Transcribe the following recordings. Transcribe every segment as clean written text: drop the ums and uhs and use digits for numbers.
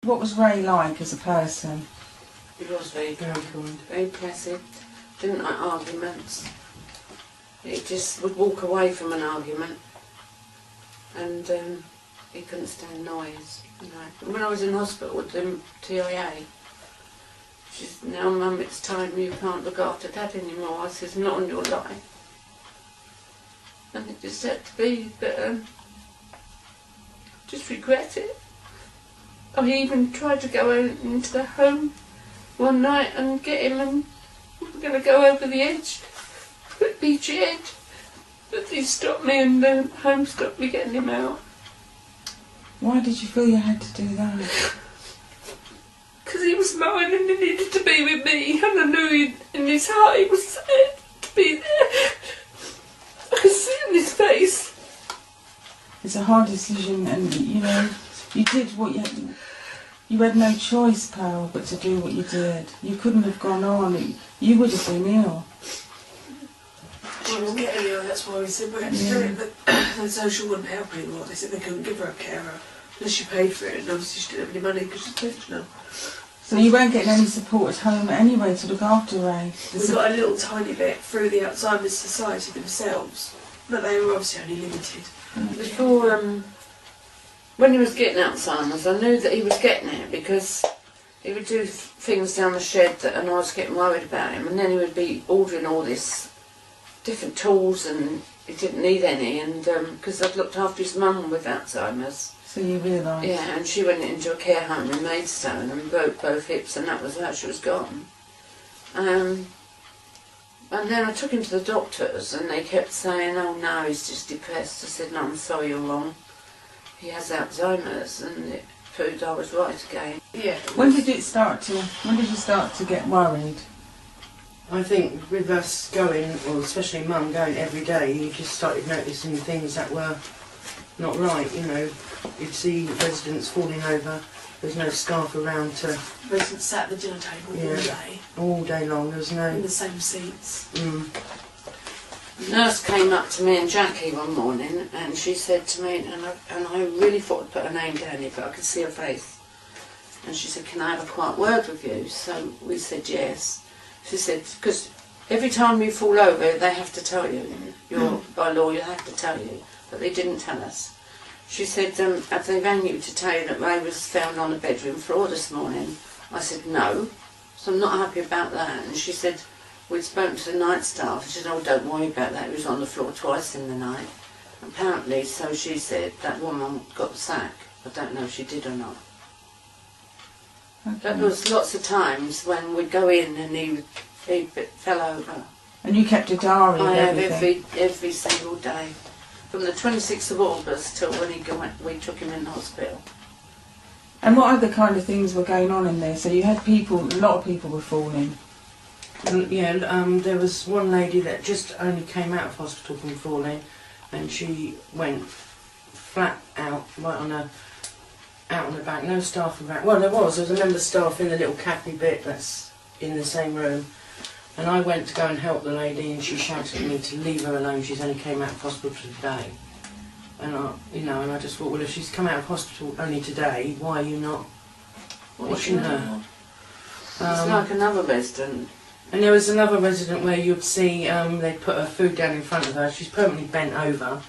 What was Ray like as a person? He was very kind, very placid, didn't like arguments. He just would walk away from an argument, and he couldn't stand noise. You know. When I was in hospital with the TIA, she said, "Now Mum, it's time you can't look after Dad anymore." I said, "Not on your life." And it just had to be, but just regret it. I even tried to go into the home one night and get him, and we were going to go over the edge, the beach edge, but he stopped me, and the home stopped me getting him out. Why did you feel you had to do that? Because he was mine and he needed to be with me, and I knew in his heart he was sad to be there. I could see it in his face. It's a hard decision, and you know, you did what you had no choice, pal, but to do what you did. You couldn't have gone on. You would have been ill. She was getting ill, that's why we said we had to do it, but the social wouldn't help anymore. They said they couldn't give her a carer unless she paid for it, and obviously she didn't have any money because she's pensioner. So you weren't getting any support at home anyway to look after Ray? We got a little tiny bit through the Alzheimer's Society themselves, but they were obviously only limited. Before, when he was getting Alzheimer's, I knew that he was getting it because he would do things down the shed and I was getting worried about him, and then he would be ordering all this different tools and he didn't need any, and because I'd looked after his mum with Alzheimer's. So you realised? Yeah, and she went into a care home in Maidstone and broke both hips, and that was how she was gone. And then I took him to the doctors and they kept saying, "Oh no, he's just depressed." I said, "No, I'm sorry, you're wrong. He has Alzheimer's," and it proved I was right again. Yeah. When did you start to get worried? I think with us going, or especially Mum going every day, you just started noticing things that were not right, you know. You'd see residents falling over, there's no staff around to... Residents sat at the dinner table all day long, there was no... in the same seats. The nurse came up to me and Jackie one morning and she said to me, and I really thought I'd put her name down here, but I could see her face. And she said, "Can I have a quiet word with you?" So we said yes. She said, "Because every time you fall over, they have to tell you. By law, you have to tell you." But they didn't tell us. She said, "Have they rang you to tell you that Ray was found on the bedroom floor this morning?" I said, "No." So I'm not happy about that. And she said, "We'd spoken to the night staff." She said, "Oh, don't worry about that. He was on the floor twice in the night." Apparently, so she said, that woman got the sack. I don't know if she did or not. Okay. But there was lots of times when we'd go in and he fell over. And you kept a diary of I have everything? every single day. From the 26th of August till when we took him in hospital. And what other kind of things were going on in there? So you had people, a lot of people were falling. Yeah, there was one lady that just only came out of hospital from falling, and she went flat out, right on her, out on the back, no staff around. Well, there was a member of staff in the little cafe bit that's in the same room. And I went to go and help the lady, and she shouted at me to leave her alone. She's only came out of hospital today, and I just thought, well, if she's come out of hospital only today, why are you not watching her? It's like another resident. And there was another resident where you'd see they'd put her food down in front of her. She's permanently bent over,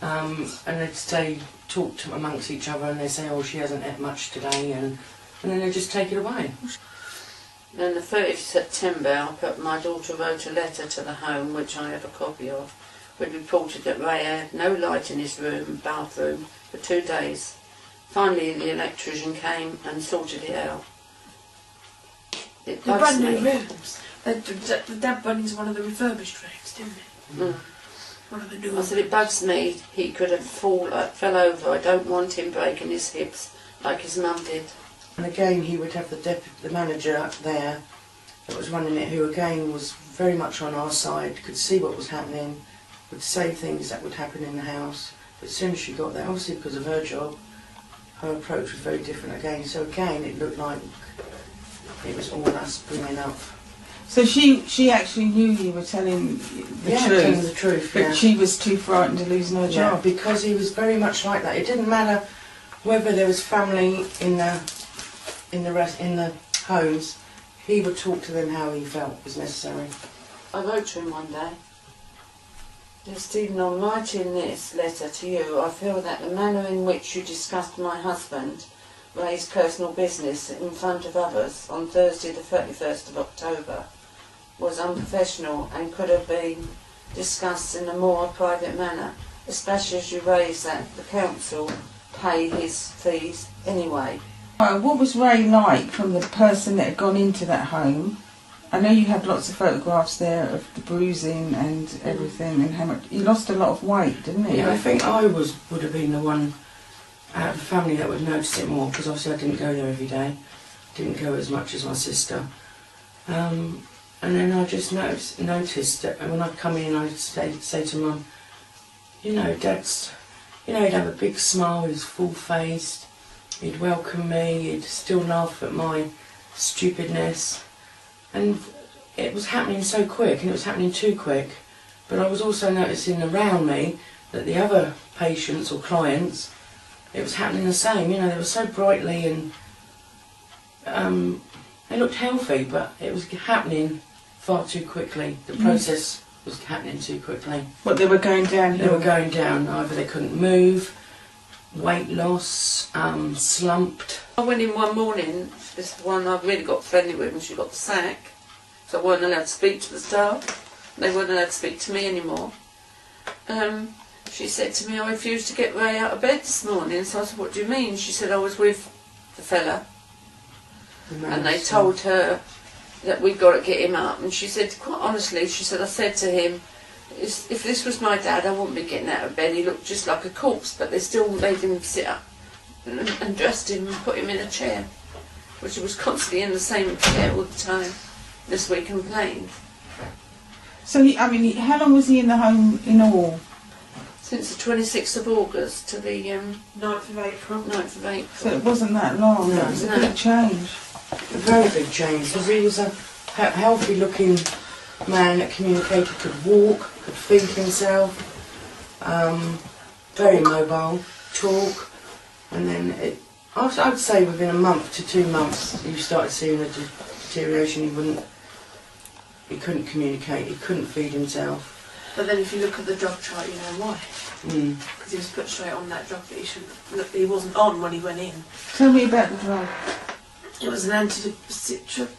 and they'd say, talk to amongst each other, and they say, "Oh, she hasn't ate much today," and then they just take it away. Then the 30th of September, my daughter wrote a letter to the home, which I have a copy of, which reported that Ray had no light in his bathroom, for 2 days. Finally, the electrician came and sorted it out. It The brand new rooms. The Dad went into one of the refurbished rooms, didn't he? Mm. One of the new I said, "It bugs me. He could have fell over. I don't want him breaking his hips like his mum did." And again, he would have the manager there that was running it, who again was very much on our side, could see what was happening, would say things that would happen in the house. But as soon as she got there, obviously because of her job, her approach was very different again. So again, it looked like it was all us bringing up. So she actually knew you were telling the truth. Telling the truth, but she was too frightened of losing her job. Yeah, because he was very much like that. It didn't matter whether there was family in the in the homes, he would talk to them how he felt was necessary. I wrote to him one day, "Dear Stephen, on writing this letter to you, I feel that the manner in which you discussed my husband raised personal business in front of others on Thursday the 31st of October was unprofessional and could have been discussed in a more private manner, especially as you raised that the council pay his fees anyway." What was Ray like from the person that had gone into that home? I know you had lots of photographs there of the bruising and everything, and how much he lost a lot of weight, didn't he? Yeah, I think I would have been the one out of the family that would notice it more, because obviously I didn't go there every day, didn't go as much as my sister. And then I just noticed that when I'd come in, I'd say to Mum, you know, Dad's, you know, he'd have a big smile, he was full-faced, he'd welcome me, he'd still laugh at my stupidness. And it was happening so quick, and it was happening too quick. But I was also noticing around me that the other patients or clients, it was happening the same. You know, they were so brightly and they looked healthy, but it was happening far too quickly. The process was happening too quickly. What, they were going downhill? They were going down. Either they couldn't move, weight loss, slumped. I went in one morning, this one I really got friendly with, and she got the sack, so I wasn't allowed to speak to the staff. They weren't allowed to speak to me anymore. She said to me, "I refused to get Ray out of bed this morning." So I said, "What do you mean?" She said, "I was with the fella, and they told her that we've got to get him up." And she said, quite honestly, she said, "I said to him, if this was my dad, I wouldn't be getting out of bed. He looked just like a corpse, but they still made him sit up and dressed him and put him in a chair, which he was constantly in the same chair all the time." This week complained. So, how long was he in the home in all? Since the 26th of August to the 9th of April. 9th of April. So it wasn't that long. No, It was a no. big change. A very big change, because he was a healthy-looking man that communicated, could walk, could feed himself, very mobile, talk, and then I would say within a month to 2 months you started seeing a deterioration. He couldn't communicate, he couldn't feed himself. But then if you look at the drug chart, you know why. Because he was put straight on that drug that he wasn't on when he went in. Tell me about the drug. It was an antidepressant.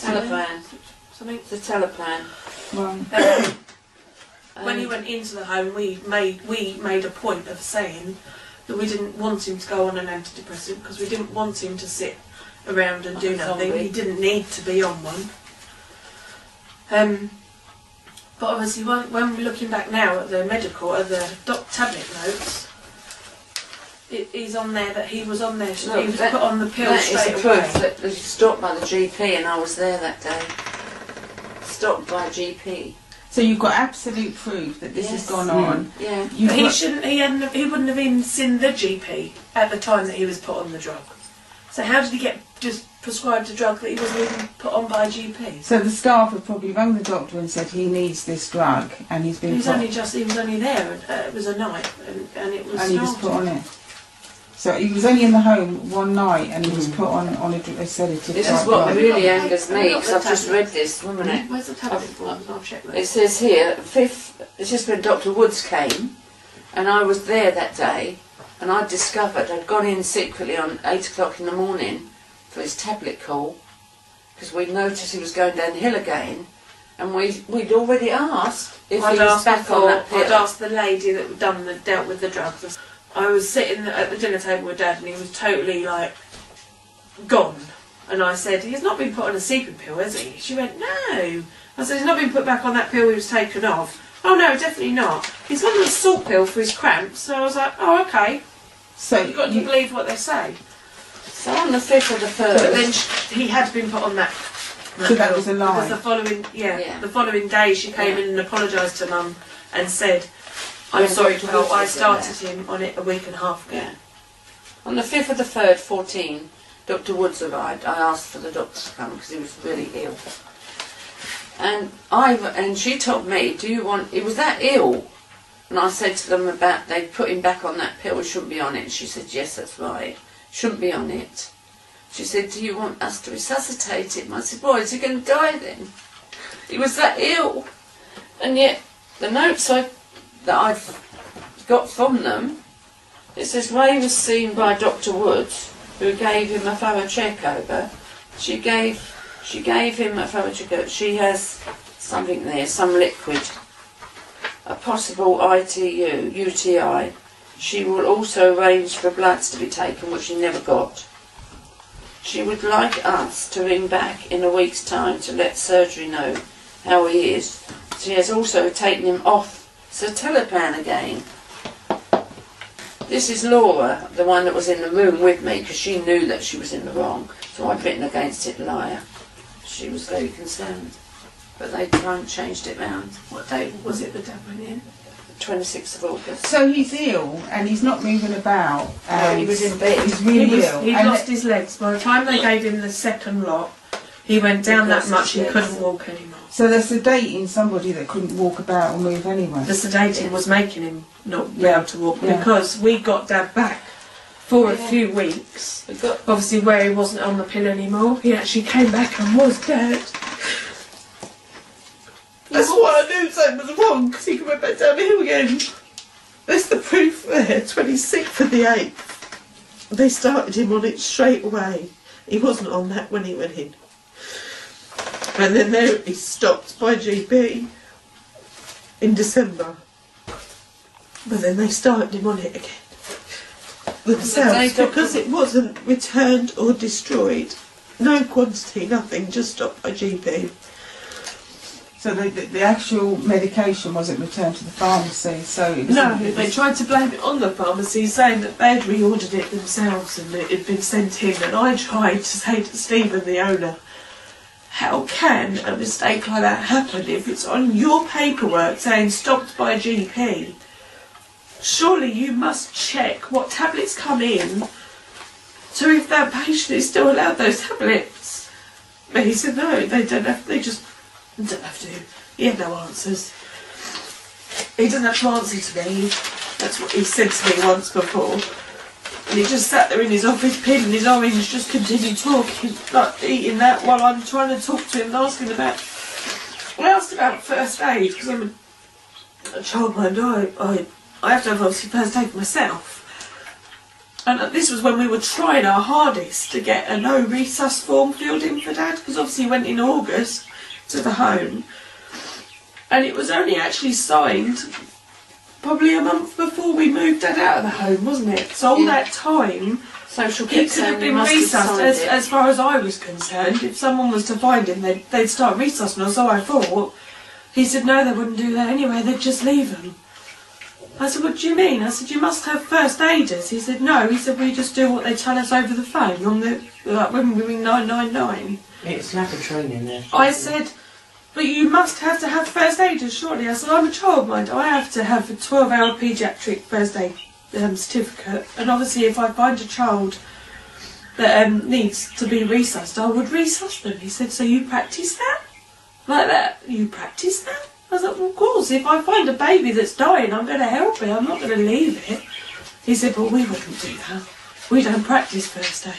Telepan. Something. The Telepan. Right. When he went into the home, we made a point of saying that we didn't want him to go on an antidepressant because we didn't want him to sit around and do nothing. He didn't need to be on one. But obviously, when we're looking back now at the medical, at the tablet notes, he's on there that he was on there. He was put on the pill straight away. That is proof that he was stopped by the GP, and I was there that day. Stopped by GP. So you've got absolute proof that this has gone on. Yeah. But he wouldn't have even seen the GP at the time that he was put on the drug. So how did he get just prescribed a drug that he wasn't even put on by a GP? So the staff have probably rung the doctor and said he needs this drug, and he's been He was only there. It was a night, and it was. and he was put on it. So he was only in the home one night, and he was put on a sedative. This is what really angers me, because I've just read this, one minute. Where's the tablet forms? I'll check that. It says here, it's just when Dr. Woods came, and I was there that day, and I'd discovered, I'd gone in secretly on 8 o'clock in the morning for his tablet call, because we'd noticed he was going downhill again, and we'd already asked if he was back on that pill. I'd asked the lady that dealt with the drugs. I was sitting at the dinner table with Dad, and he was totally like gone. And I said, "He's not been put on a sleeping pill, has he?" She went, "No." I said, "He's not been put back on that pill he was taken off." "Oh no, definitely not. He's on the salt pill for his cramps." So I was like, "Oh, okay." So You've got to believe what they say. So on the 5th of the 1st... But then he had been put on that. So that was a lie. Because the following day she came in and apologised to Mum and said, "I'm sorry, Paul, I started him on it a week and a half ago." Yeah. On the 5th of the 3rd, 14, Dr. Woods arrived. I asked for the doctor to come because he was really ill. And she told me, "Do you want..." He was that ill. And I said to them about, they put him back on that pill, he shouldn't be on it. And she said, "Yes, that's right." shouldn't be on it. She said, do you want us to resuscitate him? I said, why, is he going to die then? He was that ill. And yet, the notes that I've got from them, it says Ray was seen by Dr. Woods, who gave him a thorough check-over. She gave him a thorough check-over. She has something there, some liquid, a possible UTI. She will also arrange for bloods to be taken, which she never got. She would like us to ring back in a week's time to let surgery know how he is. She has also taken him off Citalopram again. This is Laura, the one that was in the room with me, because she knew that she was in the wrong. So I've written against it liar. She was very concerned. But they changed it round. What date was it the dad went in? 26th of August. So he's ill and he's not moving about. And he was in bed. He's really ill. He'd lost his legs. By the time they gave him the second lot, he went down that much he couldn't walk anymore. So they're sedating somebody that couldn't walk about or move anyway. The sedating was making him not be able to walk because we got Dad back for a few weeks. Obviously where he wasn't on the pill anymore, he actually came back and was dead. That's why I knew something was wrong, because he went back down the hill again. There's the proof there, 26th of the 8th. They started him on it straight away. He wasn't on that when he went in. And then there he stopped by GP in December. But then they started him on it again. Themselves, because it wasn't returned or destroyed. No quantity, nothing, just stopped by GP. So the actual medication wasn't returned to the pharmacy, so it was... No, they tried to blame it on the pharmacy, saying that they'd reordered it themselves and it had been sent in, and I tried to say to Stephen, the owner, how can a mistake like that happen if it's on your paperwork saying stopped by GP? Surely you must check what tablets come in to if that patient is still allowed those tablets. But he said no, they don't have, they just don't have to. He had no answers. He didn't have to answer to me. That's what he said to me once before. And he just sat there in his office peeling his orange, just continued talking, like eating that while I'm trying to talk to him and asking about... I asked about first aid, because I'm a childminder. I have to have obviously first aid myself. And this was when we were trying our hardest to get a no resus form filled in for Dad, because obviously he went in August to the home, and it was only actually signed probably a month before we moved Dad out of the home, wasn't it? So all that time, social he could have been resussed as far as I was concerned. If someone was to find him, they'd start resussing, or so I thought. He said no, they wouldn't do that anyway, they'd just leave him. I said, what do you mean? I said, you must have first aiders. He said, no. He said, we just do what they tell us over the phone on the, like when we ring 999. It's lack of training there. I said, but you must have to have first aiders, surely. I said, I'm a childminder. I have to have a 12-hour paediatric first aid certificate. And obviously, if I find a child that needs to be resussed, I would resuss them. He said, so you practice that? Like that? You practice that? I was like, well, of course, if I find a baby that's dying, I'm going to help it. I'm not going to leave it. He said, well, we wouldn't do that. We don't practice first aid.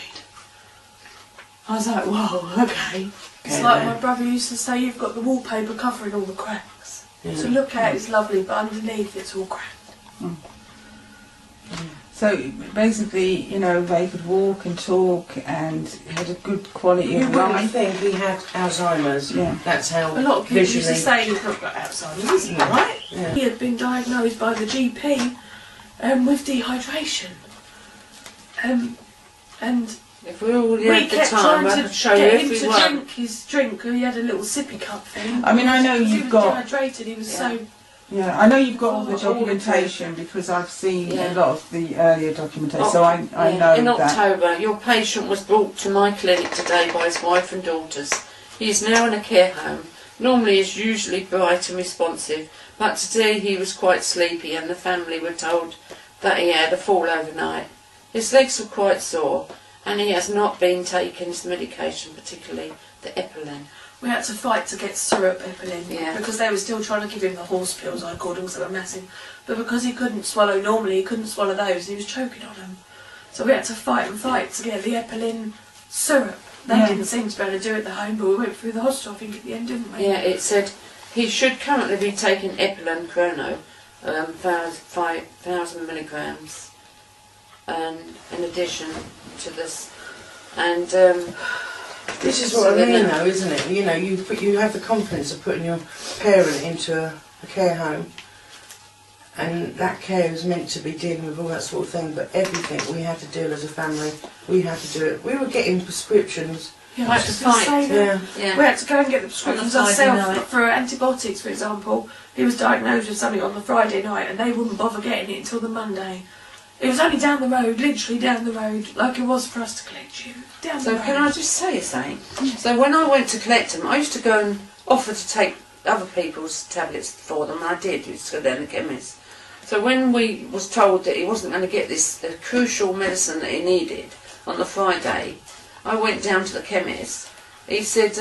I was like, whoa, okay. It's like my brother used to say, you've got the wallpaper covering all the cracks. Yeah. So look at it, it's lovely, but underneath it's all cracked. Mm. So basically, you know, they could walk and talk and had a good quality of life. I think he had Alzheimer's. Yeah. That's how a lot of people visually... used to say he's not got Alzheimer's, isn't it, right? Yeah. He had been diagnosed by the GP with dehydration. And if we all we had the kept time, trying I'd to show get him everyone. to drink his drink. He had a little sippy cup thing. I mean, I know you've got... He was dehydrated, he was so... Yeah, I know you've got all the documentation because I've seen a lot of the earlier documentation, so I know in that. October, your patient was brought to my clinic today by his wife and daughters. He is now in a care home. Normally is usually bright and responsive, but today he was quite sleepy and the family were told that he had a fall overnight. His legs were quite sore and he has not been taking his medication, particularly the Epilin. We had to fight to get syrup Epilin because they were still trying to give him the horse pills, I called them, because they were massive. But because he couldn't swallow normally, he couldn't swallow those, he was choking on them. So we had to fight and fight to get the Epilin syrup. They didn't seem to be able to do it at home, but we went through the hospital, I think, at the end, didn't we? Yeah, it said he should currently be taking Epilin Chrono, 5,000 milligrams, and in addition to this, and this is what I mean, though, isn't it? You know, you have the confidence of putting your parent into a care home, and that care is meant to be dealing with all that sort of thing. But everything we had to do as a family, we had to do it. We were getting prescriptions. Yeah, I had to fight. Yeah. We had to go and get the prescriptions ourselves night. for antibiotics, for example. He was diagnosed with something on the Friday night, and they wouldn't bother getting it until the Monday. It was only down the road, literally down the road, like it was for us to collect you. Down the So road. can I just say something? So when I went to collect them, I used to go and offer to take other people's tablets for them, and I did. Used to go down the chemist. So when we was told that he wasn't going to get this crucial medicine that he needed on the Friday, I went down to the chemist. He said,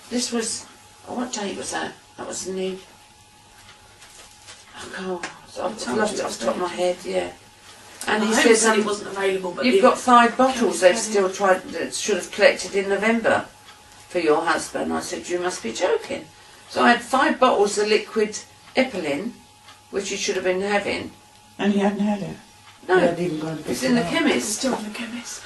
this was, what date was that? That was the new, oh God, I've lost it off the top of my head, yeah. And he said it wasn't available, but you've got 5 bottles they've still tried, that should have collected in November for your husband. I said, you must be joking. So I had 5 bottles of liquid Epilin, which he should have been having. And he hadn't had it? No, It's it's in the It's chemist. still in the chemist.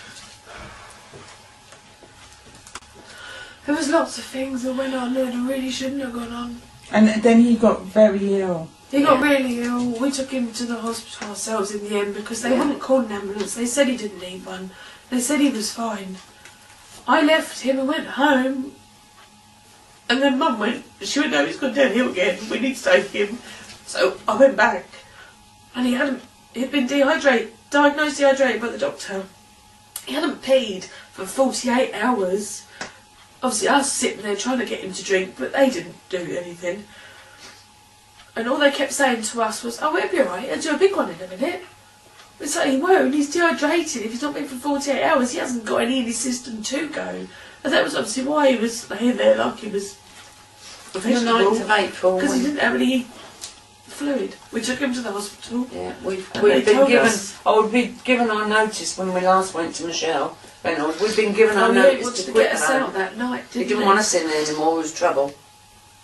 There was lots of things that went on that really shouldn't have gone on. And then he got very ill. He got really ill. We took him to the hospital ourselves in the end because they wouldn't call an ambulance. They said he didn't need one. They said he was fine. I left him and went home. And then Mum went, she went, no, he's gone downhill again. We need to take him. So I went back. And he'd been diagnosed dehydrated by the doctor. He hadn't peed for 48 hours. Obviously I was sitting there trying to get him to drink, but they didn't do anything. And all they kept saying to us was, oh, it'll be alright, I'll do a big one in a minute. It's like, he won't, he's dehydrated. If he's not been for 48 hours, he hasn't got any in his system to go. And that was obviously why he was laying there like he was a The 9th of April. because he didn't have any fluid. We took him to the hospital. Yeah, we've And been they told given. us- Oh, we'd been given our notice when we last went to Michelle Reynolds. We've been given our Oh, he notice wanted to to quit get us home. out that night, He didn't didn't want us in there anymore. It was trouble.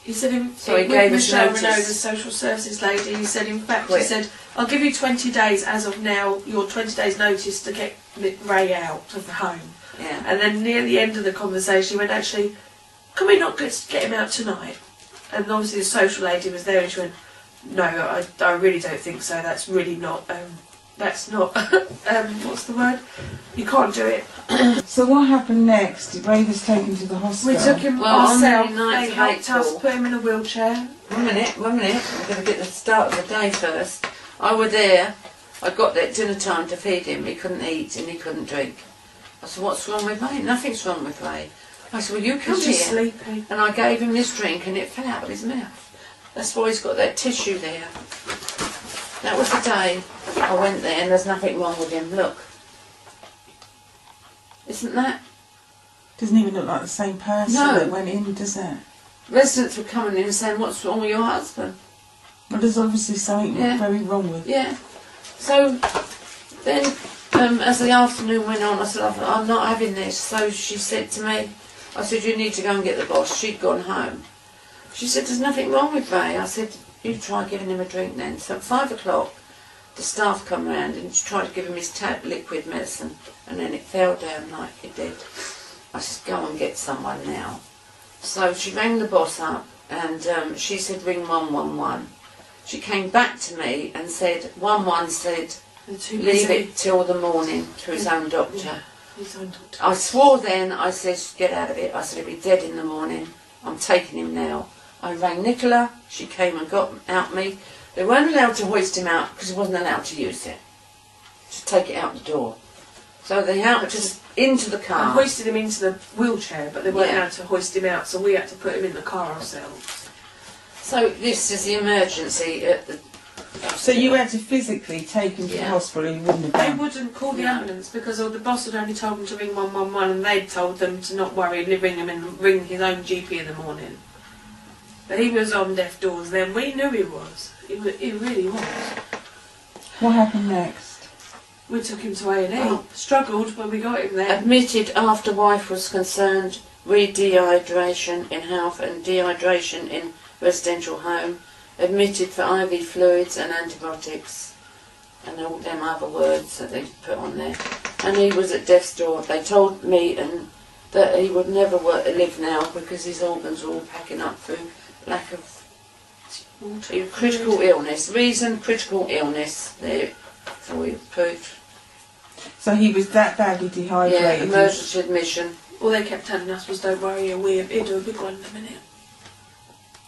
He said, So he with gave us Michelle notice. Renaud, the social services lady, he said, in fact, Quit. he said, I'll give you 20 days as of now, your 20 days notice to get Ray out of the home. Yeah. And then near the end of the conversation, he went, actually, can we not get him out tonight? And obviously the social lady was there and she went, no, I really don't think so. That's really not, that's not, what's the word? You can't do it. So what happened next? Ray was taken to the We hospital. took him Well, on the ourselves. 9th They of helped us April. put him in a wheelchair. One minute. I'm going to get the start of the day first. I was there. I got there at dinner time to feed him. He couldn't eat and he couldn't drink. I said, what's wrong with Ray? Nothing's wrong with Ray. I said, well, you come He's here. just sleepy. And I gave him this drink and it fell out of his mouth. That's why he's got that tissue there. That was the day I went there and there's nothing wrong with him. Look. Isn't that? Doesn't even look like the same person No. that went in, does it? Residents were coming in and saying, what's wrong with your husband? Well, there's obviously something Yeah. very wrong with it. Yeah. So then, as the afternoon went on, I said, I'm not having this. So she said to me, I said, you need to go and get the boss. She'd gone home. She said, there's nothing wrong with Ray. I said, you try giving him a drink then. So at 5 o'clock, the staff come round and she tried to give him his liquid medicine. And then it fell down like it did. I said, go and get someone now. So she rang the boss up and she said, ring 111. She came back to me and said, 111 said, leave it till the morning to his own doctor. His own doctor. I swore then, I said, get out of it. I said, he'll be dead in the morning. I'm taking him now. I rang Nicola. She came and got out me. They weren't allowed to hoist him out because he wasn't allowed to use it. To take it out the door. So they helped us into the I car. hoisted him into the wheelchair, but they weren't Yeah. allowed to hoist him out, so we had to put him in the car ourselves. So this is the emergency at the... So you had to physically take him to the Yeah. hospital, you wouldn't have They done. wouldn't call the No. ambulance because the boss had only told them to ring 111 and they'd told them to not worry and ring him and ring his own GP in the morning. But he was on deaf doors then. We knew he was. He really was. What happened next? We took him to A&E. Oh. Struggled when we got him there. Admitted after wife was concerned, re-dehydration in health and dehydration in residential home. Admitted for IV fluids and antibiotics. And all them other words that they put on there. And he was at death's door. They told me that he would never live now because his organs were all packing up through lack of critical illness. Reason, critical illness. There, that's all he proved. So he was that badly Yeah, dehydrated? emergency admission. All they kept telling us was, don't worry, he'll do a big one in a minute.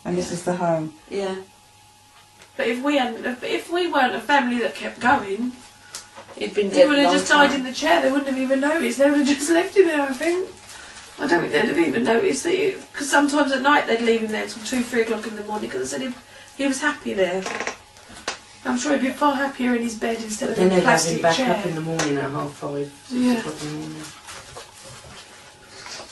And this is the home? Yeah. But if we weren't a family that kept going, He'd been he dead would a have long just died time. in the chair. They wouldn't have even noticed. They would have just left him there, I think. I don't think they'd have even noticed that. Because sometimes at night they'd leave him there till 2, 3 o'clock in the morning because they said he was happy there. I'm sure he'd be far happier in his bed instead of in Then a they'd have him plastic back chair. up in the morning at 5:30, 6 Yeah. o'clock in the morning.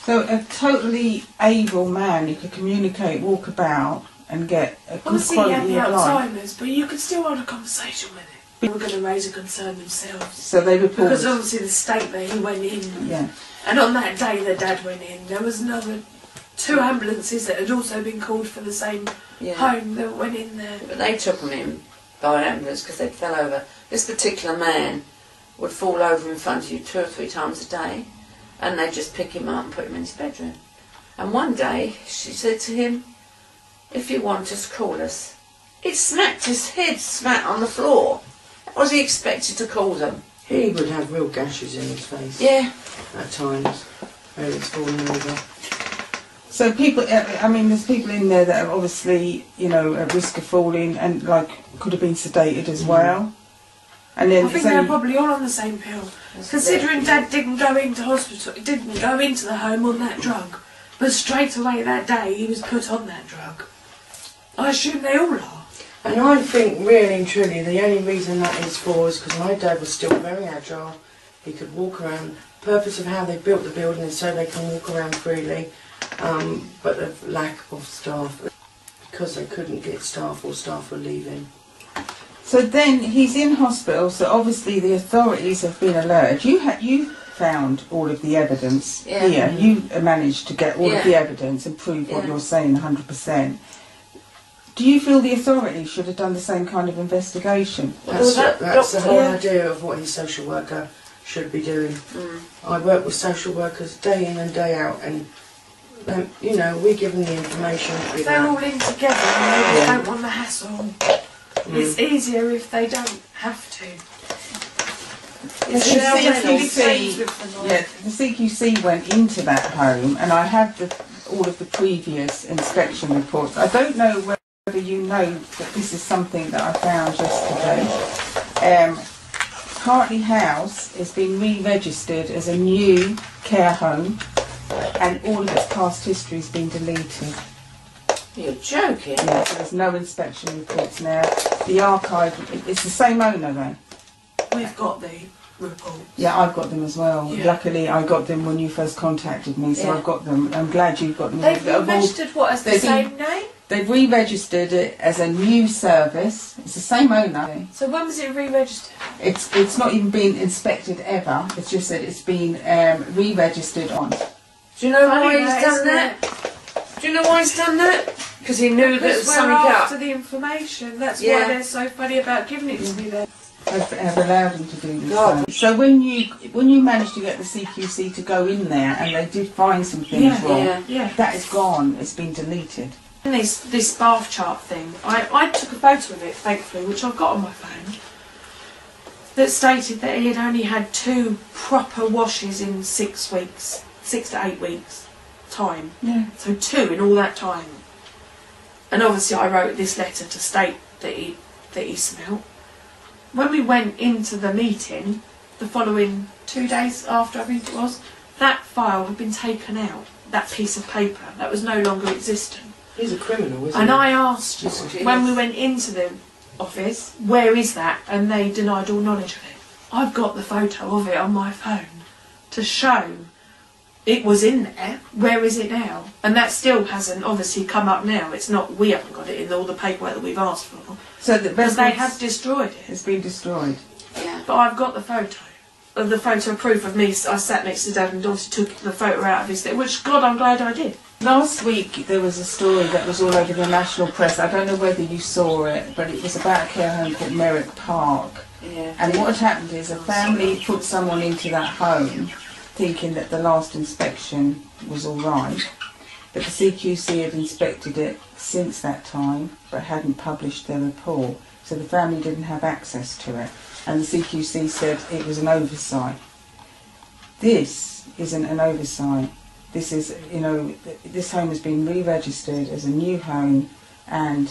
So a totally able man who could communicate, walk about and get a good Obviously he had quality the of life. Alzheimer's, but you could still hold a conversation with him. They were going to raise a concern themselves. So they reported. Because obviously the state that he went in, Yeah. and on that day the dad went in, there was another 2 ambulances that had also been called for the same Yeah. home that went in there. But they took him in by ambulance because they fell over. This particular man would fall over in front of you 2 or 3 times a day, and they'd just pick him up and put him in his bedroom. And one day she said to him, "If you want us, call us." It smacked his head smack on the floor. How was he expected to call them? He would have real gashes in his face Yeah. at times, where it's falling over. So people, I mean, there's people in there that are obviously, you know, at risk of falling and like could have been sedated as well. And then I think they're probably all on the same pill. Considering Dad didn't go into hospital, didn't go into the home on that drug, but straight away that day he was put on that drug. I assume they all are. And I think really and truly the only reason that is for is because my dad was still very agile. He could walk around. The purpose of how they built the building is so they can walk around freely, but the lack of staff, because they couldn't get staff or staff were leaving. So then he's in hospital, so obviously the authorities have been alerted. You found all of the evidence Yeah. here. You managed to get all Yeah. of the evidence and prove what Yeah. you're saying 100%. Do you feel the authorities should have done the same kind of investigation? That's, that that's the doctor- whole yeah. idea of what his social worker should be doing. Mm. I work with social workers day in and day out, and you know, we give them the information through They're all that. in together and they just Yeah. don't want the hassle. It's easier if they don't have to. It's The now when all CQC, friends with them. yeah, the CQC went into that home, and I have all of the previous inspection reports. I don't know whether you know that this is something that I found yesterday. Hartley House is being re-registered as a new care home, and all of its past history has been deleted. You're joking. Yeah, so there's no inspection reports now. The archive, it's the same owner though. We've got the report. Yeah, I've got them as well. Yeah. Luckily, I got them when you first contacted me, so Yeah. I've got them. I'm glad you've got them. They've They've all- registered what as the they've same name? They've re-registered it as a new service. It's the same owner. So when was it re-registered? It's not even been inspected ever. It's just that it's been re-registered on. Do you know why Funny he's that, done isn't that? it? Do you know why he's done that? Because he knew that there was Because something we're up. after the information. That's Yeah. why they're so funny about giving it to me then. Have allowed them to do this. God. So when you managed to get the CQC to go in there and they did find some things wrong, Yeah. Yeah. that is gone. It's been deleted. And this bath chart thing, I took a photo of it, thankfully, which I've got on my phone, that stated that he had only had 2 proper washes in 6 weeks, 6 to 8 weeks time. Yeah. So 2 in all that time. And obviously I wrote this letter to state that he smelt. When we went into the meeting, the following 2 days after, I think it was, that file had been taken out, that piece of paper, that was no longer existent. He's a criminal, isn't And he? I asked Yes, he when is. we went into the office, where is that? And they denied all knowledge of it. I've got the photo of it on my phone to show it was in there. Where is it now? And that still hasn't obviously come up now. It's not, we haven't got it in all the paperwork that we've asked for. So the Because they records have destroyed it. has been destroyed. Yeah. But I've got the photo. The photo proof of me. I sat next to Dad and Dorothy took the photo out of his thing, which, God, I'm glad I did. Last week there was a story that was all over the national press. I don't know whether you saw it, but it was about a care home called Merrick Park. Yeah. And what had happened is a family put someone into that home thinking that the last inspection was all right, but the CQC had inspected it since that time but hadn't published their report, so the family didn't have access to it, and the CQC said it was an oversight. This isn't an oversight. This is, you know, this home has been re-registered as a new home, and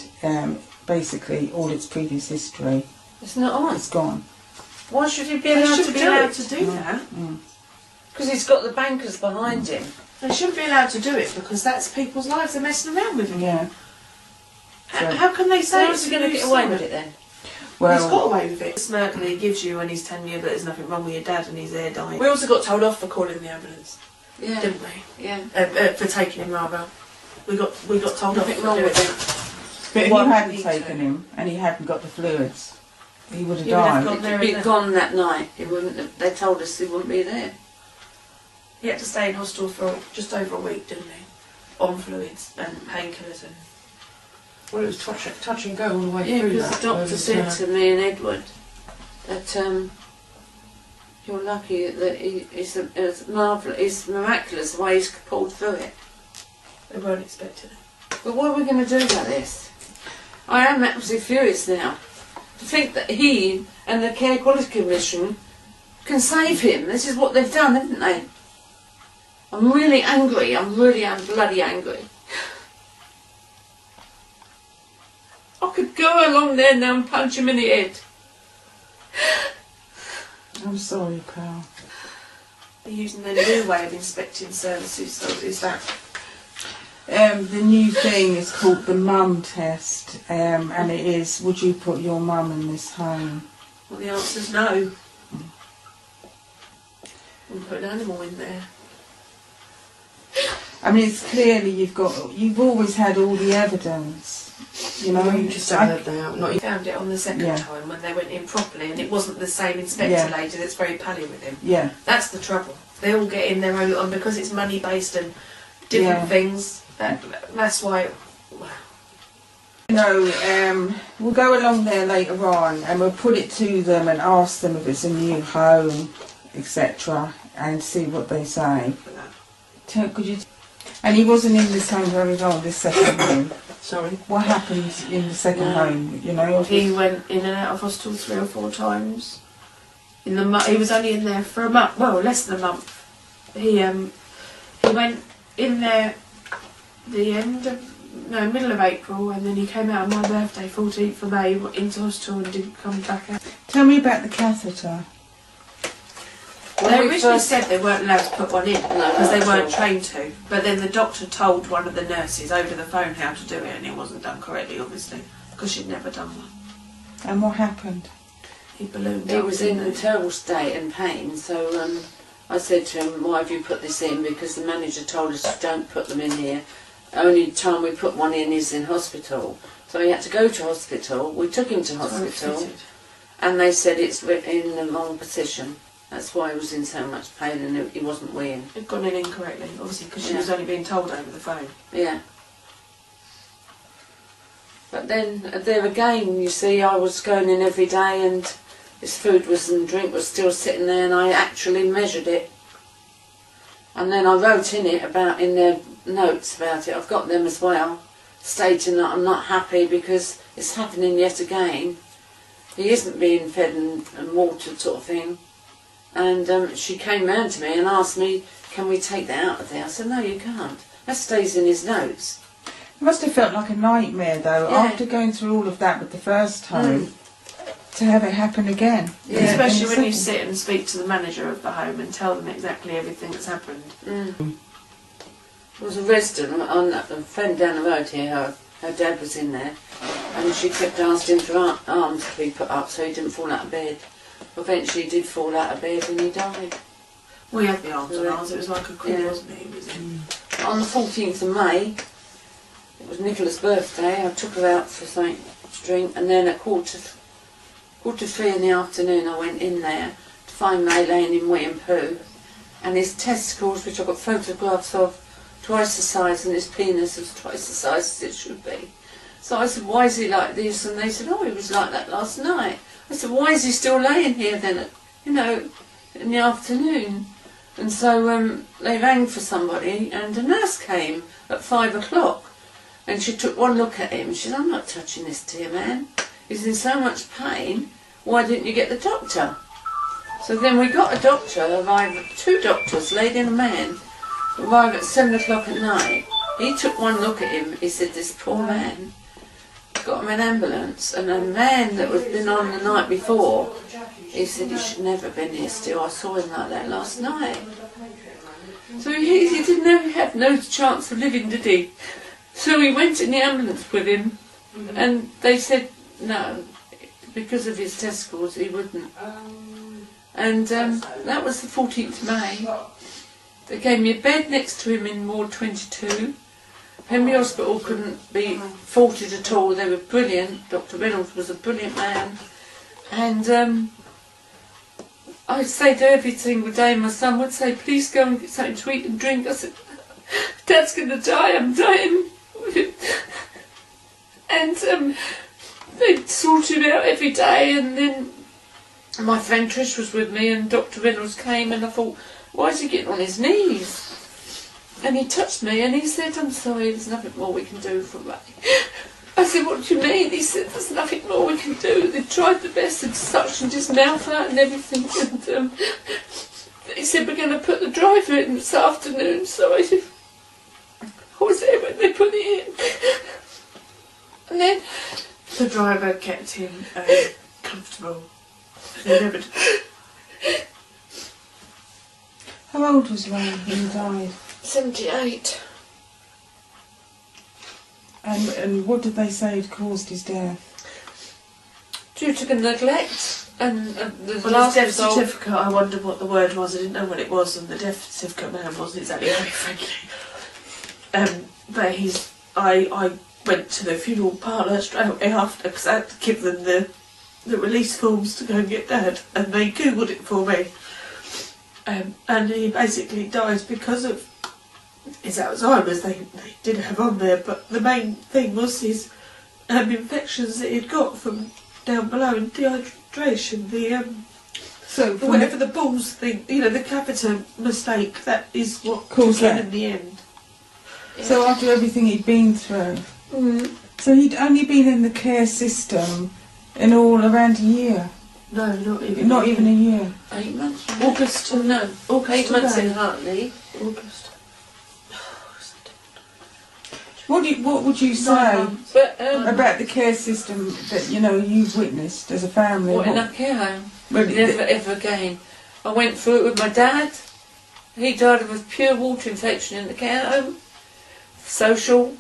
basically all its previous history It's not on. is gone. Why should he be They allowed should to be do allowed it? to do that. Because he's got the bankers behind him. They shouldn't be allowed to do it because that's people's lives. They're messing around with it. Yeah. So- How can they So say how's he going to get away with it then? He's got Well, away with it. The smirk that he gives you when he's telling you that there's nothing wrong with your dad and he's there dying. We also got told off for calling the ambulance, Yeah. didn't we? Yeah. For taking him rather. We got told off Nothing for wrong doing with it. it. but if Well, you hadn't me too. taken him and he hadn't got the fluids, he would have He would have died. got- If there he'd and gone that night, he wouldn't have, they told us he wouldn't be there. He had to stay in hospital for just over a week, didn't he? On fluids and painkillers and... Well, it was touch and go all the way Yeah, through because that. the doctor It was, said to me and Edward that you're lucky that it's marvellous, it's miraculous the way he's pulled through it. They weren't expecting it. But what are we going to do about this? I am absolutely furious now to think that he and the Care Quality Commission can save him. This is what they've done, haven't they? I'm really angry. I'm bloody angry. I could go along there now and punch him in the head. I'm sorry, pal. They're using the new way of inspecting services, so is that... The new thing is called the mum test, and it is, would you put your mum in this home? Well, the answer's no. We'll put an animal in there. I mean, it's clearly you've always had all the evidence, you know. Well, you just said that they haven't. Not We found it on the second Yeah. time when they went in properly and it wasn't the same inspector Yeah. lady that's very pally with him. Yeah, That's the trouble. They all get in their own, and because it's money based and different Yeah. things, that's why... you know, we'll go along there later on and we'll put it to them and ask them if it's a new home, etc., and see what they say. Could you? And he wasn't in this home very long, this second home. Sorry. What happened in the second home, you know? He went in and out of hospital 3 or 4 times. He was only in there for a month, well, less than a month. He went in there middle of April, and then he came out on my birthday, 14th of May, into hospital and didn't come back out. Tell me about the catheter. When They we originally first- said they weren't allowed to put one in because not they at weren't all. trained to. But then the doctor told one of the nurses over the phone how to do it, and it wasn't done correctly, obviously, because she'd never done one. And what happened? He ballooned He up, was in didn't a he? terrible state and pain, so I said to him, why have you put this in? Because the manager told us don't put them in here. Only time we put one in is in hospital. So he had to go to hospital. We took him to hospital, Fitted. and they said it's in the wrong position. That's why he was in so much pain and he wasn't weeing. It'd gone in incorrectly, obviously, because she Yeah. was only being told over the phone. Yeah. But then, there again, you see, I was going in every day and his food and drink was still sitting there, and I actually measured it. And then I wrote in their notes about it, I've got them as well, stating that I'm not happy because it's happening yet again. He isn't being fed and watered, sort of thing. And she came round to me and asked me, can we take that out of there? I said, no, you can't. That stays in his notes. It must have felt like a nightmare, though, Yeah. after going through all of that with the first home, to have it happen again. Yeah. Especially In the when you second. sit and speak to the manager of the home and tell them exactly everything that's happened. There was a resident, a friend down the road here, her dad was in there, and she kept asking for arms to be put up so he didn't fall out of bed. Eventually he did fall out of bed and he died. We had the arms on Yeah. ours, it was like a queen, Yeah. wasn't it? He was in. On the 14th of May, it was Nicola's birthday, I took her out for something to drink, and then at 3:15 in the afternoon, I went in there to find Ray laying in wee and poo, and his testicles, which I got photographs of, twice the size, and his penis was twice the size as it should be. So I said, why is he like this? And they said, oh, he was like that last night. I said, why is he still laying here then, in the afternoon? And so they rang for somebody, and a nurse came at 5 o'clock, and she took one look at him. She said, I'm not touching this dear man. He's in so much pain. Why didn't you get the doctor? So then we got a doctor, arrived, 2 doctors, lady and a man, arrived at 7 o'clock at night. He took one look at him. He said, this poor man, got him an ambulance, and a man that was been on the night before, he said he should never have been here still. I saw him like that last night. So he didn't have no chance of living, did he? So we went in the ambulance with him, and they said no, because of his testicles he wouldn't. And that was the 14th of May. They gave me a bed next to him in Ward 22. Henry Hospital couldn't be faulted at all. They were brilliant. Dr. Reynolds was a brilliant man. And I'd say to every single day, my son would say, please go and get something to eat and drink. I said, Dad's going to die, I'm dying. And they'd sort him out every day. And then my friend Trish was with me, and Dr. Reynolds came, and I thought, why is he getting on his knees? And he touched me and he said, I'm sorry, there's nothing more we can do for Ray. I said, what do you mean? He said, there's nothing more we can do. They tried the best and suctioned his mouth out and everything. And he said, we're going to put the driver in this afternoon. So I said, I was there when they put it in. And then The driver kept him comfortable. They never did. How old was Ray when he died? 78. And what did they say had caused his death? Due to the neglect and the Well, last his death certificate, I wondered what the word was. I didn't know what it was, and the death certificate man wasn't exactly very friendly. But I went to the funeral parlour straight away after, because I had to give them the release forms to go and get Dad, and they googled it for me. And he basically died because of his Alzheimer's. They did have on there, but the main thing was his infections that he'd got from down below, and dehydration, So whatever the balls thing, the catheter mistake, that is what Caused took him that. in the end. So after everything he'd been through, so he'd only been in the care system in all around a year. No, Not even a year. 8 months. August. No, August 8 months to in May. Hartley. August. What would you 9 say months. But about the care system that you've witnessed as a family? what, in a care home? Well, Never ever again. I went through it with my dad. He died of a pure water infection in the care home. Social.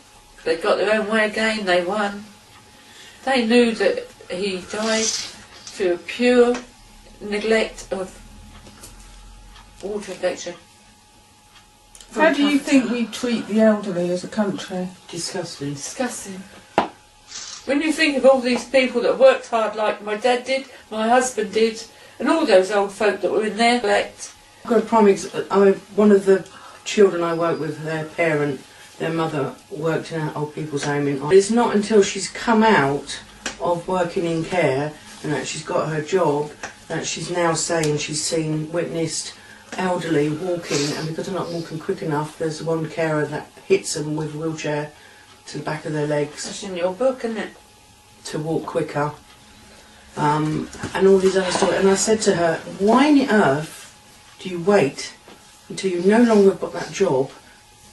They got their own way again. They won. They knew that he died through a pure neglect of water infection. How do you think we treat the elderly as a country? Disgusting. Disgusting. When you think of all these people that worked hard like my dad did, my husband did, and all those old folk that were in their neglect. I've got a prime one of the children I work with, their parent, their mother worked in an old people's home it's not until she's come out of working in care and that she's got her job that she's now saying she's witnessed elderly walking, and because they're not walking quick enough, there's one carer that hits them with a wheelchair to the back of their legs That's in your book, isn't it? to walk quicker, and all these other stories. And I said to her, why on earth do you wait until you no longer got that job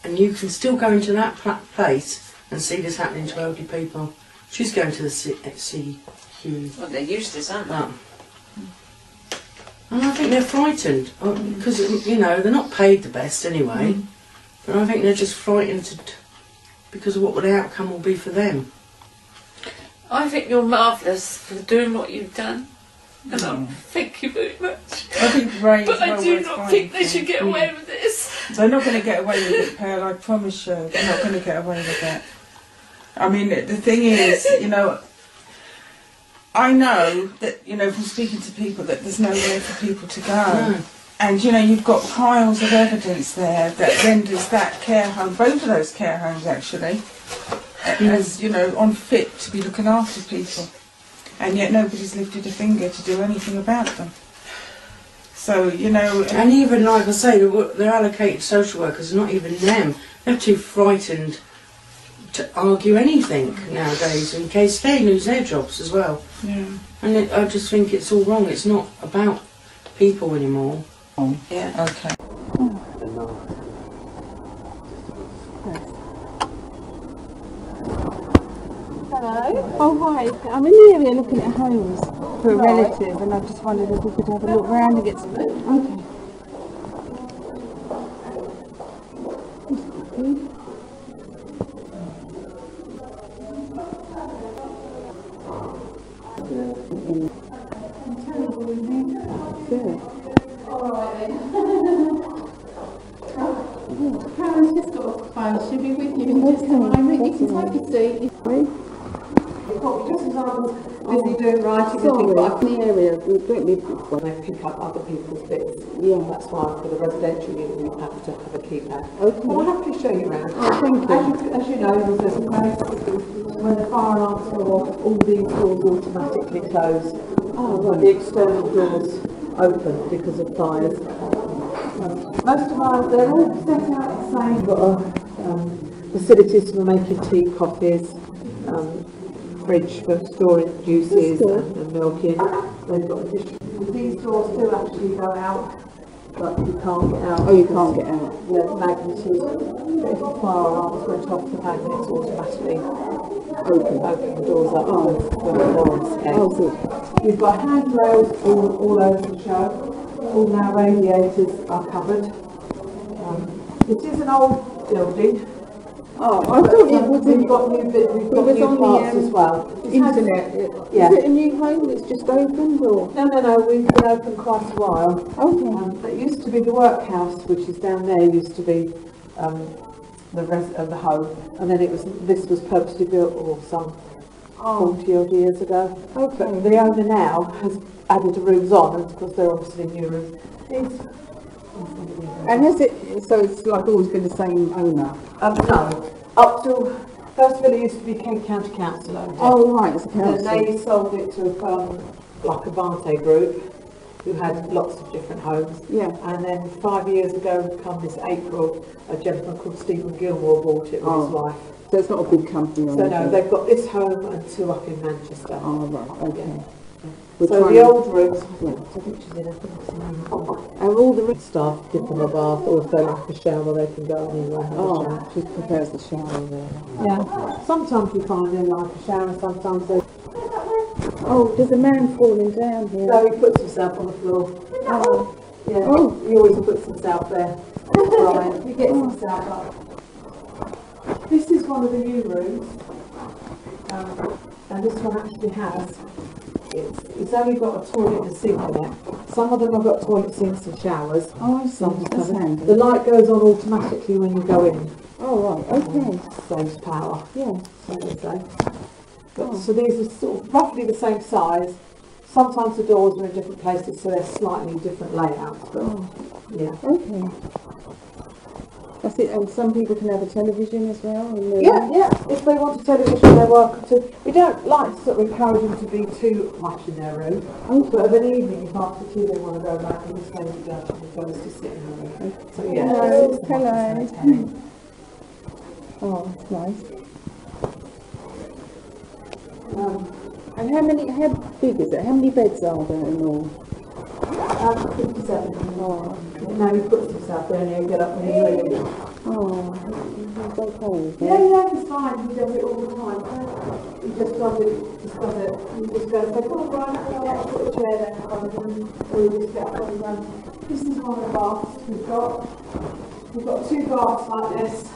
and you can still go into that place and see this happening to elderly people? She's going to the CQ. Well, they're useless, aren't they? And I think they're frightened because they're not paid the best anyway. But I think they're just frightened because of what the outcome will be for them. I think you're marvellous for doing what you've done. And thank you very much. I think Ray's But I well do worth not fighting think they for. should get away with this. They're not going to get away with it, Pearl, I promise you. They're not going to get away with that. I mean, the thing is, I know that, you know, from speaking to people, that there's nowhere for people to go. No. And, you know, you've got piles of evidence there that renders that care home, both of those care homes actually, as, you know, unfit to be looking after people. And yet nobody's lifted a finger to do anything about them. So, you know... And even, like I say, they're allocated social workers, not even them. They're too frightened to argue anything nowadays, in case they lose their jobs as well. Yeah. And I just think it's all wrong. It's not about people anymore. Oh, Yeah. okay. Hello. Oh, hi. I'm in the area looking at homes for a relative, and I just wondered if we could have a look around and get some. Okay. Good. Karen's just got off the phone. She'll be with you in just a moment. You can take a seat. Just as I was busy doing writing and things like In the area, we don't live when they pick up other people's bits. Yeah. That's why for the residential unit we have to have a keypad. Okay. Well, I'll happily show you around. Oh, thank you. As you know, there's a code when the fire alarms go off, all these doors automatically close. Oh, But the external doors open because of fires. Most of our, they're all set out the same. We've got facilities for making tea, coffees, fridge for storing juices and milking. They've got these doors do actually go out, but you can't get out. Oh, you can't get out. Yeah, magnetism. But if the fire alarms went off, the magnets automatically open the doors up when the fire escapes. Oh, good. We've got handrails all over the show. All our radiators are covered. It is an old building. Oh, I thought it was We've got new bits, we've got new parts as well. internet. Yeah. Is it a new home that's just opened, or? No, we've been open quite a while. Okay. It used to be the workhouse, which is down there, used to be the home, and then this was purposely built some 40 odd years ago. Okay. But the owner now has added the rooms on, and of course they're obviously new rooms. And has it, so it's like always been the same owner? No, up till first of all it used to be Kent County Council owned it. Oh, right, it's a And council. then they sold it to a firm like a Vante Group, who had lots of different homes. Yeah. And then 5 years ago, come this April, a gentleman called Stephen Gilmore bought it with his wife. So it's not a big company or So no, anything? they've got this home and two up in Manchester. Oh, right, okay. Yeah. We're So trying the to- old rooms, Yeah. I think she's in, I think it's in And all the staff give them a bath, or if they like a shower, they can go anywhere and have a shower. she prefers the shower there. Yeah. Sometimes you find they like a shower, sometimes they... Oh, there's a man falling down here. So he puts himself on the floor. Oh, Yeah, Oh. he always puts himself there. Right. He gets himself up. This is one of the new rooms, and this one actually has, it's only got a toilet and a sink in it. Some of them have got toilet sinks and showers. oh, I see. Some That's haven't. handy. The light goes on automatically when you go in. Oh, right, okay. Saves power, Yeah. so they say. But, so these are sort of roughly the same size. Sometimes the doors are in different places, so they're slightly different layouts. But yeah. Okay. That's it, and some people can have a television as well? And Yeah. If they want a television, they're welcome to. We don't like to sort of encourage them to be too much in their room. But of an evening, if after tea they want to go back, and just maybe go to the fellas to sit in the room. So yeah. Hello. it's Hello. Oh, that's nice. And how big is it? How many beds are there in all? 57. Oh, Now he puts himself there and he'll get up when he's ready. oh, it's okay, is it? Yeah, he's fine. He does it all the time. He just does it. He just goes, like, oh, right, I'll put a chair there. Or he just get up on his own. This is one of the baths we've got. We've got two baths like this,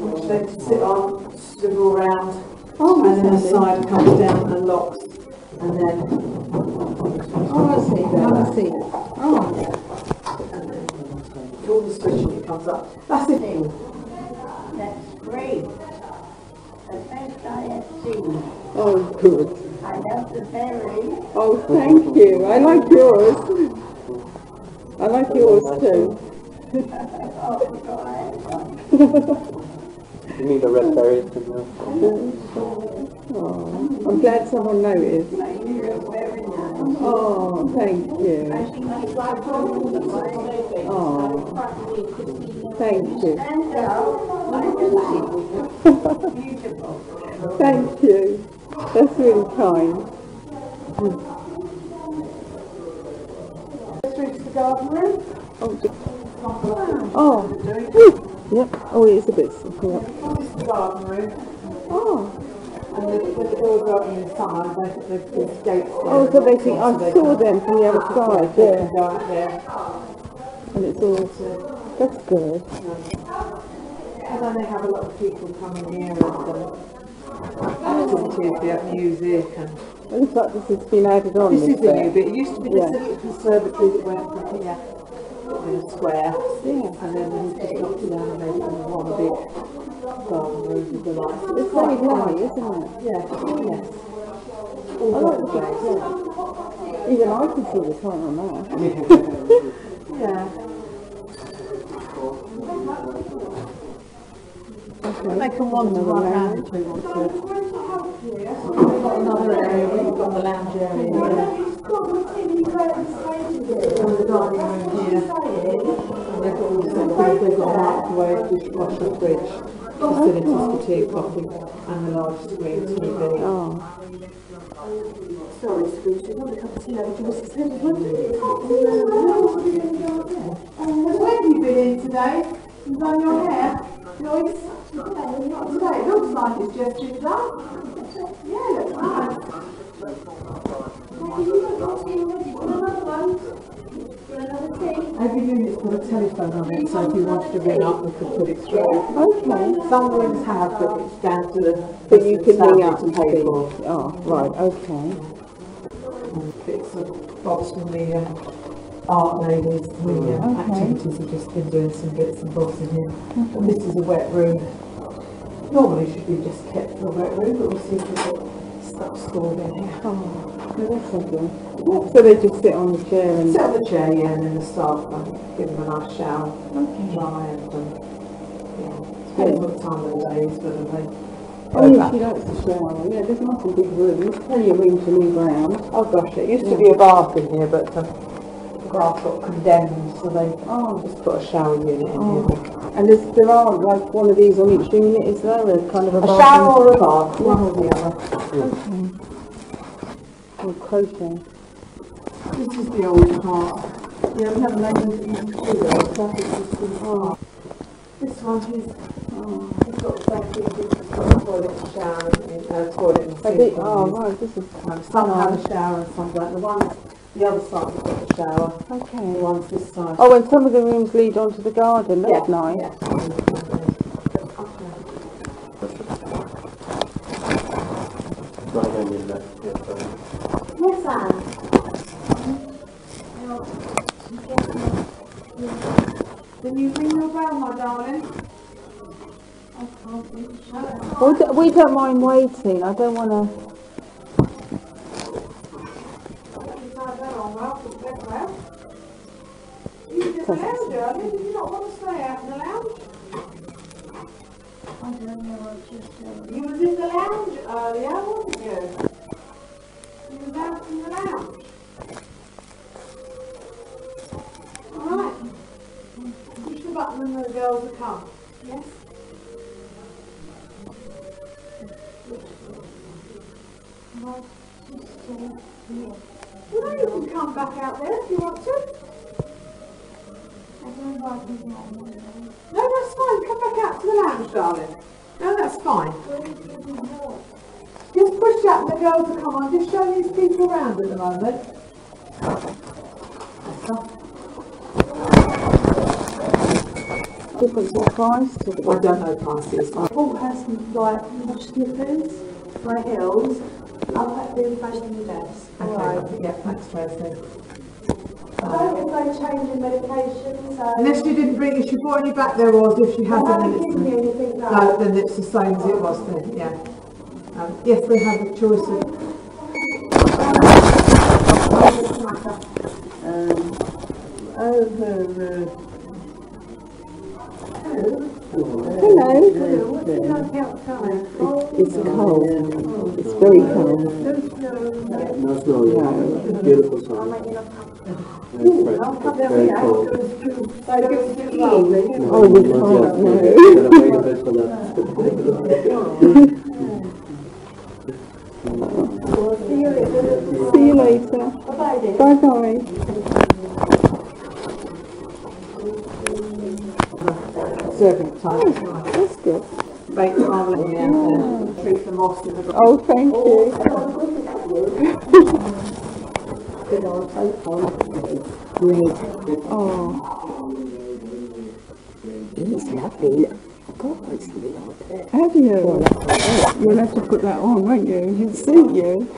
which they can sit on, swivel around, Oh, and then the that's side comes down and locks, and then Oh, I see. Oh, you pull the switch and it comes up. That's it. That's great. The best I have seen. oh, good. I love the Oh, thank you. I like yours. I like yours too. You need a red berry to know. Oh, I'm glad someone noticed. Oh, thank you. Oh, thank you. Thank you. That's really kind. Through to the garden room. Oh, yep. Oh, it is a bit sick. Yep. This is the garden room. Oh, And the doors are open inside, there's gates there. oh, so they think I saw them from the other side. They Yeah, can go out there. and it's all. That's good. And then they have a lot of people coming here and activities, they have music and... It looks like this has been added on. This is the new bit. It used to be just Yeah. a little conservatory that went from here in a square. Yeah. And then we just knocked it down and made it into one big garden room with the lights. It's very high, isn't it? Yeah, yes. I like the place, yeah. Even I can see the time on that. Yeah. Okay. They can wander right around if they want to. We've got another area, we've got the lounge area here. And the dining room here. And they've got all the they've got a microwave, dishwasher, fridge, facilities for tea, coffee, and the large screen TV. Oh. Sorry, Scrooge, you want a cup of tea over to Mrs. Hedges? Where have you been in today? You've done your hair? Joyce? Not today. It looks like it's just been done. Yeah, it looks nice. Every unit's got a telephone on it, so if you wanted to ring up, we could put it through. Okay. Some rooms have, but it's down to the... But you can ring up to and pay speak. for. Oh, right, okay. Bits of bobs from the art ladies, the activities have just been doing some bits and bobs in here. And this is a wet room. Normally should be just kept for a wet room, but we'll see if we've got stuff stored in here. Oh, no, that's lovely. So they just sit on the chair and... Sit on the chair, yeah, and then the staff give them a nice shower, dry and yeah. Depends what time of the day is, whether they... Oh, yeah, she likes the shower. Yeah, there's not a big room. There's plenty of room to move around. Oh gosh, it used to be a bath in here, but the grass got condemned, so they just put a shower unit in here. And there are like one of these on each unit, is there? A kind of a bath shower or a bath, one or the other. Okay. Or crochet. This is the old part. Yeah, we have ladies that used to do that. This one is, it's got the same thing, it's got a toilet and shower, and toilet and sink. Oh, right, this is... Some have a shower and some don't. The other side has got a shower. Okay. The one's this side. Oh, and some of the rooms lead onto the garden. That's nice. Yeah. Yes, Anne. Can you ring your bell, my darling? We don't mind waiting. I don't want to... You were in the lounge earlier. Did you not want to stay out in the lounge? I don't know what you're saying. You was in the lounge earlier, wasn't you? You was out in the lounge. Alright. Push the button and the girls will come. Yes? Well, you can come back out there if you want to. No, that's fine. Come back out to the lounge, darling. No, that's fine. Just push up and the girls will come on. Just show these people around at the moment. Difference in price? I don't know prices. Paul has like wash slippers, my heels. I'll put the information on your desk. Okay, yeah, thanks, Rosie. I don't think they change in medication, so... Unless you didn't bring, if she brought any back there was, if she I hasn't, then haven't it's... given you anything No, like then it's the same as it was then, yeah. Yes, they have a choice of Hello. It's cold. It's very cold. No snow yet. Beautiful song. Very fresh. Very cold. Oh, we can't, no. Gotta wait a bit for that. See you later. Bye-bye. Serving time. That's good. Baked marmalade and treat the moss in the Oh, thank you. Oh. It's lovely. God, it's really like that. Have you? You'll have to put that on, won't you? You'll suit you.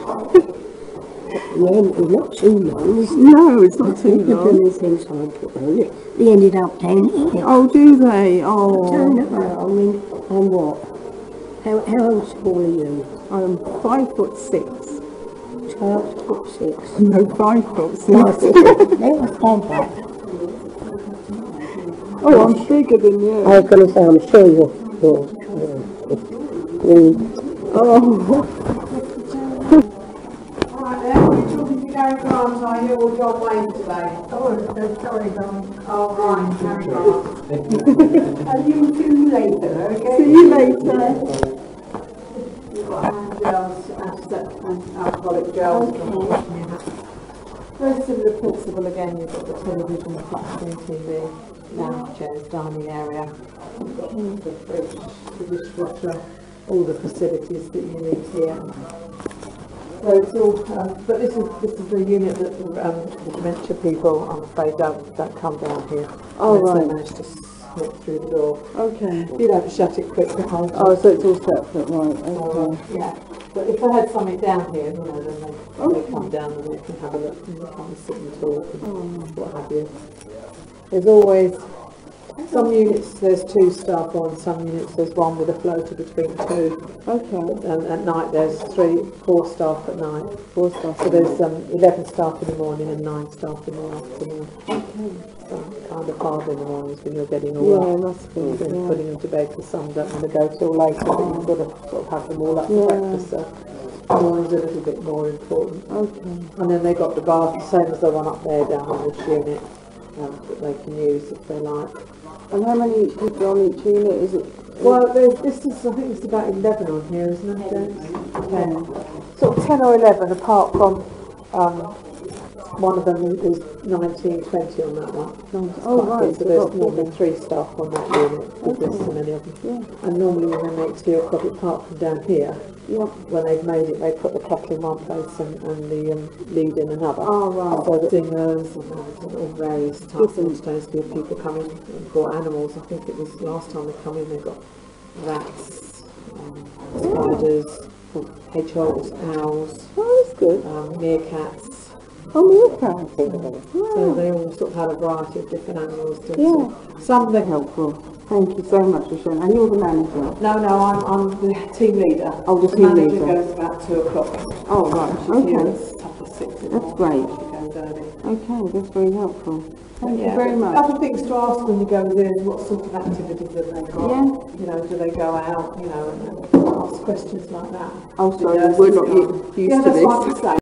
Well, not too long. No, it's not too The long. things I put on it. They ended up down here. Oh, do they? Oh. I mean, I'm what? How tall are you? I'm 5'6". 12'6". No, 5'6". They were stand back. Oh, I'm bigger than you. I was going to say, I'm sure you're Oh. Alright then, we're talking to Gary Grant, are you, or John Wayne today? Oh, sorry, darling. Oh, right, Gary Grant. I'll see you later, okay? See you later. We've got hand gels, alcoholic gels. Very similar principle again, you've got the television, flat screen TV, lounge chairs, dining area, you've got the fridge, the dishwasher, all the facilities that you need here. So it's all, but this is the unit that the dementia people, I'm afraid, don't come down here. Oh, unless right. they manage to slip through the door. Okay. If you don't shut it quick, the whole Oh, so it's all separate, right? Okay. yeah. But if they had something down here, you know, then they come down and they can have a look and they come and sit and talk and what have you. There's always some units there's 2 staff on, some units there's 1 with a floater between 2. Okay. And at night there's 4 staff at night. 4 staff. So there's 11 staff in the morning and 9 staff in the afternoon. Okay. So it's kind of hard in the mornings when you're getting all Yeah, up. must be. You've been Yeah. putting them to bed because some don't want to go till later, but you've got to sort of have them all up for breakfast. So morning's a little bit more important. Okay. And then they've got the bath, the same as the one up there down on this unit, that they can use if they like. And how many people on each unit is it? Well, I think it's about 11 on here, isn't it, James? 10. Sort of 10 or 11, apart from one of them is 19, 20 on that one. Oh, right. So there's normally 3 staff on that unit, because there's so many of them. Yeah. And normally when they make tea or coffee, apart from down here, when they've made it, they put the kettle in one place and the lead in another. Oh, right. So the singers and all various types of stones, people come in for animals. I think it was last time they come in, they got rats, spiders, hedgehogs, owls. Oh, that's good. Meerkats. Oh, meerkats. So they all sort of had a variety of different animals. Yeah. Some they Helpful. Thank you so much, Rochelle. And you're the manager? No, I'm the team leader. Oh, the team manager leader. goes about 2 o'clock. Oh, right. She's here Okay. at 6 in the That's morning. great. She goes early. Okay, that's very helpful. Thank Yeah, you very much. Other things to ask when you go there is what sort of activities have they got? Yeah. You know, do they go out, you know, and ask questions like that? Oh, sorry, The nurses we're not come. used Yeah, to that's this. what I'm saying.